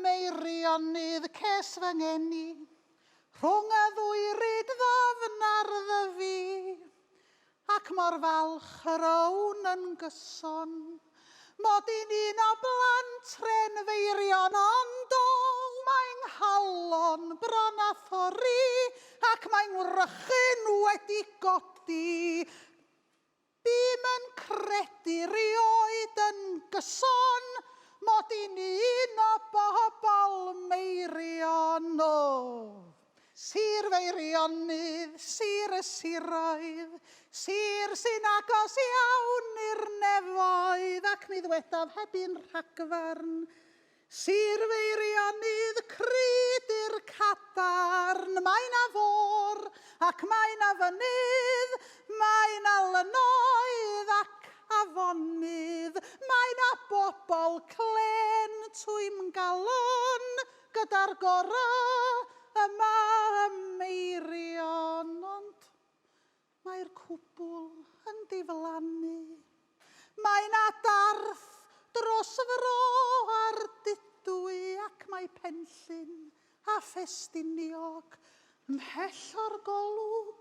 Meirionydd ces fy ngeni, rhwng y ddwy ryd ddofn ar ddyfu, ac mor falch yr awn yn gyson, mod i'n un o blant Rhenfeirion, ond o mae'n halon bron a thorri, ac mae'n wrychyn wedi godi. Bym yn credu rioed yn gyson, mod i'n un o bobl Meirion. Sir Feirionydd, sir y siroedd, sir sy'n agos iawn i'r nefoedd, ac mi ddwedaf heb un rhagfarn. Sir Feirionydd, cryd i'r cadarn, mae na fôr ac mae na fynydd, mae na lynoedd ac afonydd, mae na bobl clen twym galon, gyda'r gorau yma ym Meirion, ond mae'r cwbl yn diflannu. Mae na darth dros fro ar dydwy ac mae Penllyn a Ffestiniog ymhell o'r golwg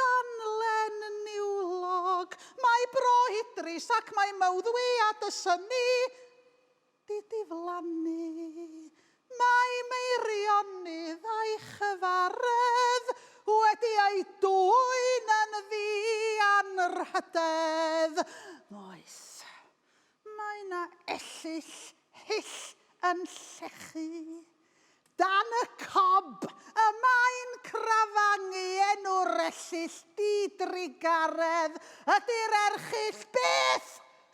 danlen niwlog. Mae Bro Idris ac mae Mawddwy y Synnu di diflannu. Mae Meirionydd a'i chyfaredd wedi ei dwyn yn ddianrhydedd. Oes, mae na ellill hyll yn llechu. Dan y cob y mae'n crafangu enw'r ellill didrigaredd, ydy'r erchill beth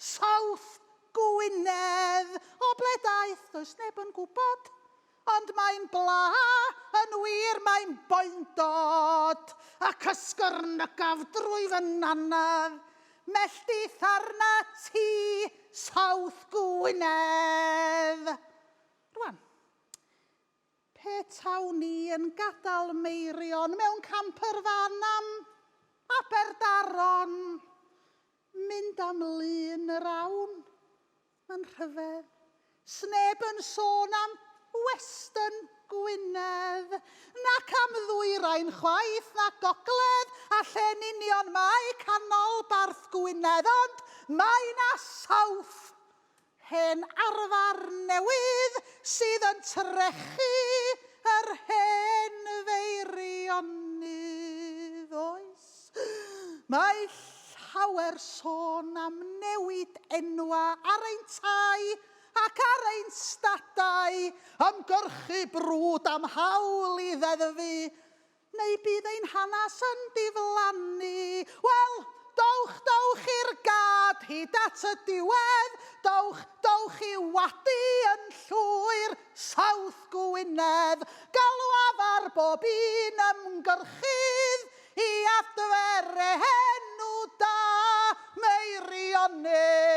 South Gwynedd. O ble daeth, does neb yn gwybod. Ond mae'n bla, yn wir mae'n boendod, ac ysgyrnygaf drwy fy nanadd, melltith arna ti South Gwynedd. Rwan, pe tawn ni yn gadael Meirion mewn camper fan am Aberdaron, mynd am lun yr awn, mae'n rhyfedd. Sneb yn sôn am Western Gwynedd, nac am ddwyrain chwaith na gogledd, a lle'n union mae canolbarth Gwynedd, ond mae na South, hen arfar newydd sydd yn trechu yr hen Feirionydd. Oes, mae llawer sôn am newid enwa ar ein tai ac ar ein stadau, ymgyrchu brwd am hawl i ddeddfu, neu bydd ein hanes yn diflannu. Wel, dowch i'r gad hyd at y diwedd, dowch i wadu yn llwyr South Gwynedd, galwaf ar bob un ymgyrchydd i adfer enw da Meirionydd.